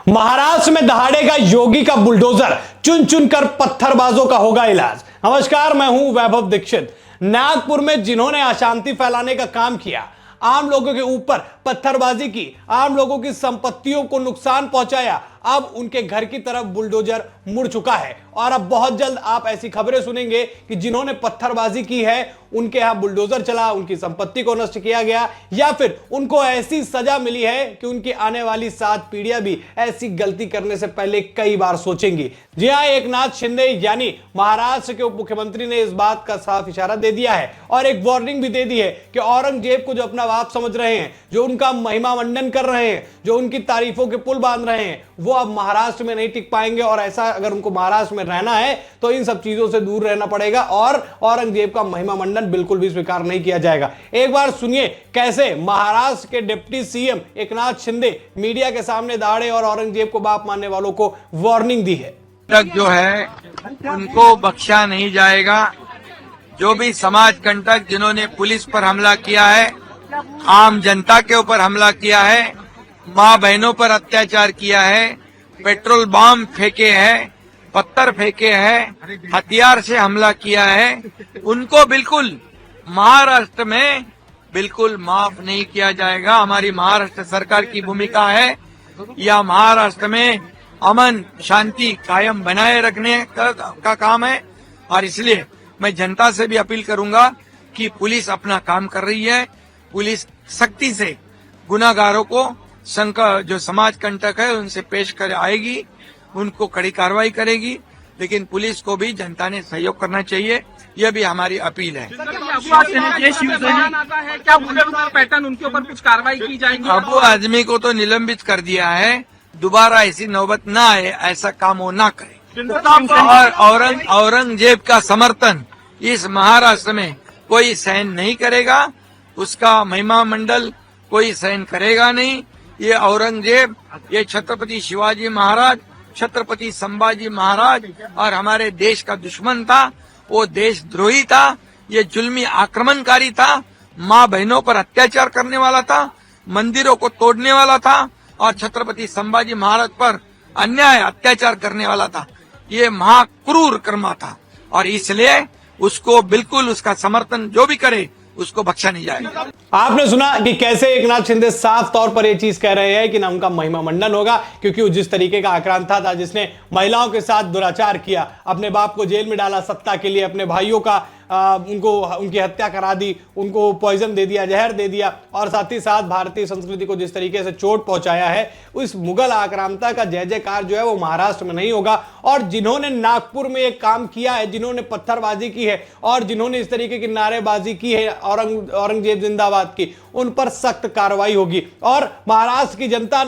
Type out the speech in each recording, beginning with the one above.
महाराष्ट्र में दहाड़ेगा योगी का बुलडोजर, चुन चुन कर पत्थरबाजों का होगा इलाज। नमस्कार, मैं हूं वैभव दीक्षित। नागपुर में जिन्होंने अशांति फैलाने का काम किया, आम लोगों के ऊपर पत्थरबाजी की, आम लोगों की संपत्तियों को नुकसान पहुंचाया, अब उनके घर की तरफ बुलडोजर मुड़ चुका है। और अब बहुत जल्द आप ऐसी खबरें सुनेंगे कि जिन्होंने पत्थरबाजी की है उनके यहां बुलडोजर चला, उनकी संपत्ति को नष्ट किया गया, या फिर उनको ऐसी सजा मिली है कि उनकी आने वाली 7 पीढ़ियां भी ऐसी गलती करने से पहले कई बार सोचेंगी। जी हां, एकनाथ शिंदे यानी महाराष्ट्र के उप मुख्यमंत्री ने इस बात का साफ इशारा दे दिया है और एक वार्निंग भी दे दी है कि औरंगजेब को जो अपना बाप समझ रहे हैं, जो उनका महिमा मंडन कर रहे हैं, जो उनकी तारीफों के पुल बांध रहे हैं, वो अब महाराष्ट्र में नहीं टिक पाएंगे। और ऐसा अगर उनको महाराष्ट्र में रहना है तो इन सब चीजों से दूर रहना पड़ेगा और औरंगजेब का महिमा मंडन बिल्कुल भी स्वीकार नहीं किया जाएगा। एक बार सुनिए कैसे महाराष्ट्र के deputy CM Eknath Shinde media के सामने दहाड़े और औरंगजेब को बाप मानने वालों को वार्निंग दी है। तक जो है उनको बख्शा नहीं जाएगा। जो भी समाज कंटक जिन्होंने पुलिस पर हमला किया है, आम जनता के ऊपर हमला किया है, माँ बहनों पर अत्याचार किया है, पेट्रोल बम फेंके हैं, पत्थर फेंके हैं, हथियार से हमला किया है, उनको बिल्कुल महाराष्ट्र में बिल्कुल माफ नहीं किया जाएगा। हमारी महाराष्ट्र सरकार की भूमिका है या महाराष्ट्र में अमन शांति कायम बनाए रखने का काम है। और इसलिए मैं जनता से भी अपील करूंगा कि पुलिस अपना काम कर रही है। पुलिस सख्ती से गुनाहगारों को जो समाज कंटक है उनसे पेश कर आएगी, उनको कड़ी कार्रवाई करेगी, लेकिन पुलिस को भी जनता ने सहयोग करना चाहिए, यह भी हमारी अपील है। क्या पैटर्न उनके ऊपर कुछ कार्रवाई की जाएगी? अबू आदमी को तो निलंबित कर दिया है, दोबारा ऐसी नौबत ना आए, ऐसा काम वो ना करे। और औरंगजेब का समर्थन इस महाराष्ट्र में कोई सहन नहीं करेगा, उसका महिमा मंडल कोई सहन करेगा नहीं। ये औरंगजेब, ये छत्रपति शिवाजी महाराज, छत्रपति संभाजी महाराज और हमारे देश का दुश्मन था, वो देशद्रोही था, ये जुल्मी आक्रमणकारी था, माँ बहनों पर अत्याचार करने वाला था, मंदिरों को तोड़ने वाला था और छत्रपति संभाजी महाराज पर अन्याय अत्याचार करने वाला था। ये महाक्रूर कर्मा था और इसलिए उसको बिल्कुल उसका समर्थन जो भी करे उसको बख्शा नहीं जाएगा। आपने सुना कि कैसे एकनाथ शिंदे साफ तौर पर यह चीज कह रहे हैं कि ना उनका महिमा मंडन होगा, क्योंकि वो जिस तरीके का आक्रांता था, जिसने महिलाओं के साथ दुराचार किया, अपने बाप को जेल में डाला सत्ता के लिए, अपने भाइयों का उनकी हत्या करा दी, उनको पॉइजन दे दिया, जहर दे दिया, और साथ ही साथ भारतीय संस्कृति को जिस तरीके से चोट पहुंचाया है, उस मुगल आक्रांता का जय जयकार जो है वो महाराष्ट्र में नहीं होगा। और जिन्होंने नागपुर में एक काम किया है, जिन्होंने पत्थरबाजी की है और जिन्होंने इस तरीके की नारेबाजी की है औरंगजेब जिंदाबाद की, उन पर सख्त कार्रवाई होगी। और महाराष्ट्र की जनता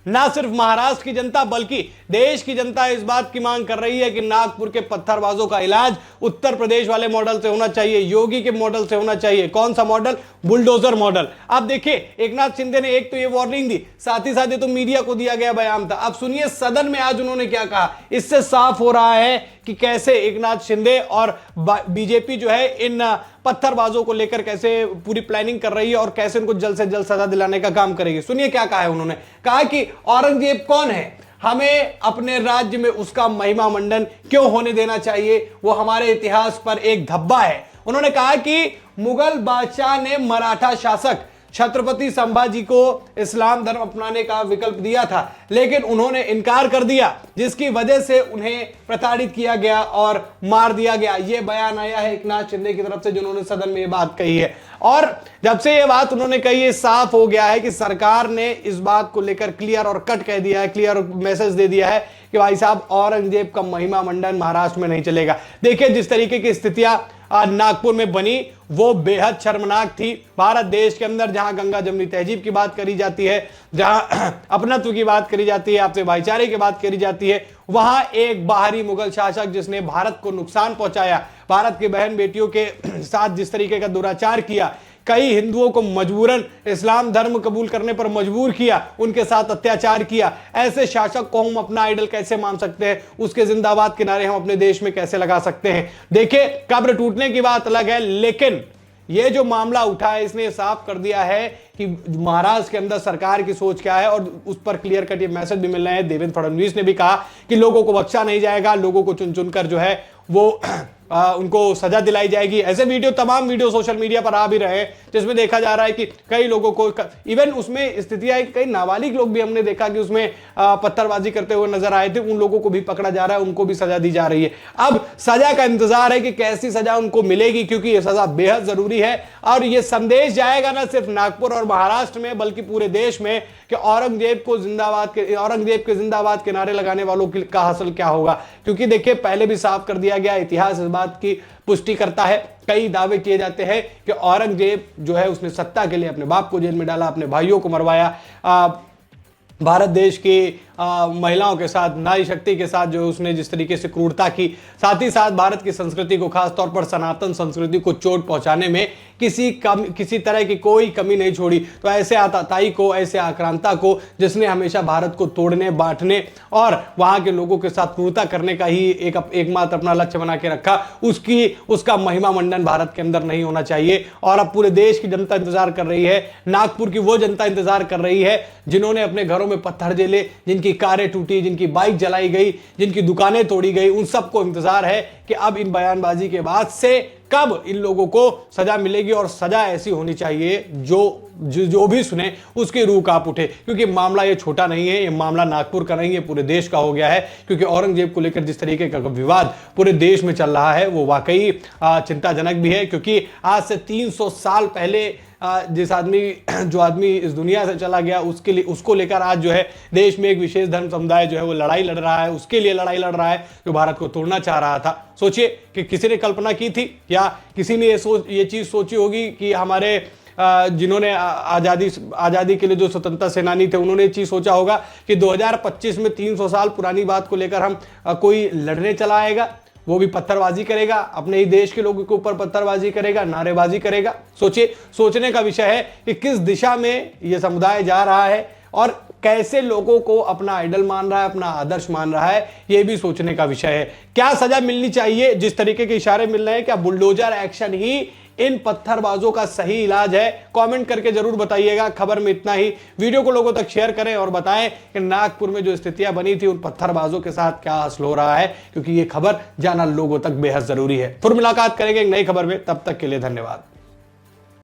ना सिर्फ महाराष्ट्र की जनता बल्कि देश की जनता इस बात की मांग कर रही है कि नागपुर के पत्थरबाजों का इलाज उत्तर प्रदेश वाले मॉडल से होना चाहिए, योगी के मॉडल से होना चाहिए। कौन सा मॉडल? Bulldozer model. अब देखिए, एकनाथ शिंदे ने एक तो ये वार्निंग दी, साथ ही साथ ये तो मीडिया को दिया गया बयान था। अब सुनिए सदन में आज उन्होंने क्या कहा। इससे साफ हो रहा है कि कैसे एकनाथ शिंदे और बीजेपी जो है इन पत्थरबाजों को लेकर कैसे पूरी प्लानिंग कर रही है और कैसे उनको जल्द से जल्द सजा दिलाने का काम करेगी। सुनिए क्या कहा है उन्होंने। कहा कि औरंगजेब कौन है, हमें अपने राज्य में उसका महिमा मंडन क्यों होने देना चाहिए, वो हमारे इतिहास पर एक धब्बा है। उन्होंने कहा कि मुगल बादशाह ने मराठा शासक छत्रपति संभाजी को इस्लाम धर्म अपनाने का विकल्प दिया था, लेकिन उन्होंने इनकार कर दिया, जिसकी वजह से उन्हें प्रताड़ित किया गया और मार दिया गया। यह बयान आया है एकनाथ शिंदे की तरफ से, जिन्होंने सदन में यह बात कही है। और जब से यह बात उन्होंने कही है, साफ हो गया है कि सरकार ने इस बात को लेकर क्लियर और कट कह दिया है, क्लियर मैसेज दे दिया है कि भाई साहब, औरंगजेब का महिमा मंडन महाराष्ट्र में नहीं चलेगा। देखिए, जिस तरीके की स्थितियां नागपुर में बनी वो बेहद शर्मनाक थी। भारत देश के अंदर जहां गंगा जमनी तहजीब की बात करी जाती है, जहां अपनत्व की बात करी जाती है, आपसे भाईचारे की बात करी जाती है, वहां एक बाहरी मुगल शासक जिसने भारत को नुकसान पहुंचाया, भारत की बहन बेटियों के साथ जिस तरीके का दुराचार किया, कई हिंदुओं को मजबूरन इस्लाम धर्म कबूल करने पर मजबूर किया, उनके साथ अत्याचार किया, ऐसे शासक को हम अपना आइडल कैसे मान सकते हैं, उसके जिंदाबाद के नारे हम अपने देश में कैसे लगा सकते हैं। देखिए, कब्र टूटने की बात अलग है, लेकिन ये जो मामला उठा है इसने साफ कर दिया है कि महाराष्ट्र के अंदर सरकार की सोच क्या है, और उस पर क्लियर कट ये मैसेज भी मिल रहे हैं। देवेंद्र फडणवीस ने भी कहा कि लोगों को बख्शा नहीं जाएगा, लोगों को चुन चुनकर जो है वो उनको सजा दिलाई जाएगी। ऐसे वीडियो, तमाम वीडियो सोशल मीडिया पर आ भी रहे हैं जिसमें देखा जा रहा है कि कई लोगों को, इवन उसमें स्थितियां, कई नाबालिग लोग भी हमने देखा कि उसमें पत्थरबाजी करते हुए नजर आए थे, उन लोगों को भी पकड़ा जा रहा है, उनको भी सजा दी जा रही है। अब सजा का इंतजार है कि कैसी सजा उनको मिलेगी, क्योंकि यह सजा बेहद जरूरी है। और यह संदेश जाएगा ना सिर्फ नागपुर और महाराष्ट्र में बल्कि पूरे देश में कि औरंगजेब के जिंदाबाद के नारे लगाने वालों का हासिल क्या होगा। क्योंकि देखिए पहले भी साफ कर दिया गया, इतिहास इस बात की पुष्टि करता है। कई दावे किए जाते हैं कि औरंगजेब जो है उसने सत्ता के लिए अपने बाप को जेल में डाला, अपने भाइयों को मरवाया, भारत देश की महिलाओं के साथ, नारी शक्ति के साथ जो उसने जिस तरीके से क्रूरता की, साथ ही साथ भारत की संस्कृति को, खासतौर पर सनातन संस्कृति को चोट पहुंचाने में किसी तरह की कोई कमी नहीं छोड़ी। तो ऐसे आतताई को, ऐसे आक्रांता को, जिसने हमेशा भारत को तोड़ने, बांटने और वहां के लोगों के साथ क्रूरता करने का ही एकमात्र अपना लक्ष्य बना के रखा, उसका महिमा मंडन भारत के अंदर नहीं होना चाहिए। और अब पूरे देश की जनता इंतजार कर रही है, नागपुर की वो जनता इंतजार कर रही है जिन्होंने अपने घरों में पत्थर जेले, जिनकी कारें टूटी, जिनकी बाइक जलाई गई, जिनकी दुकानें तोड़ी गई, उन सबको इंतजार है कि अब इन बयानबाजी के बाद से कब इन लोगों को सजा मिलेगी। और सजा ऐसी होनी चाहिए जो भी सुने उसकी रूह कांप उठे, क्योंकि मामला ये छोटा नहीं है, ये मामला नागपुर का नहीं है, पूरे देश का हो गया है। क्योंकि औरंगजेब को लेकर जिस तरीके का विवाद पूरे देश में चल रहा है वो वाकई चिंताजनक भी है। क्योंकि आज से 300 साल पहले जो आदमी इस दुनिया से चला गया, उसको लेकर आज जो है देश में एक विशेष धर्म समुदाय जो है वो लड़ाई लड़ रहा है, उसके लिए लड़ाई लड़ रहा है जो भारत को तोड़ना चाह रहा था। सोचिए कि किसी ने कल्पना की थी या किसी ने ये चीज सोची होगी कि हमारे जिन्होंने आजादी के लिए जो स्वतंत्रता सेनानी थे उन्होंने चीज सोचा होगा कि 2025 में 300 साल पुरानी बात को लेकर हम कोई लड़ने चला आएगा, वो भी पत्थरबाजी करेगा, अपने ही देश के लोगों के ऊपर पत्थरबाजी करेगा, नारेबाजी करेगा। सोचिए, सोचने का विषय है कि किस दिशा में यह समुदाय जा रहा है और कैसे लोगों को अपना आइडल मान रहा है, अपना आदर्श मान रहा है, यह भी सोचने का विषय है। क्या सजा मिलनी चाहिए? जिस तरीके के इशारे मिल रहे हैं, क्या बुलडोजर एक्शन ही इन पत्थरबाजों का सही इलाज है? कमेंट करके जरूर बताइएगा। खबर में इतना ही। वीडियो को लोगों तक शेयर करें और बताएं कि नागपुर में जो स्थितियां बनी थी उन पत्थरबाजों के साथ क्या हासिल हो रहा है, क्योंकि ये खबर जाना लोगों तक बेहद जरूरी है। फिर मुलाकात करेंगे एक नई खबर में, तब तक के लिए धन्यवाद।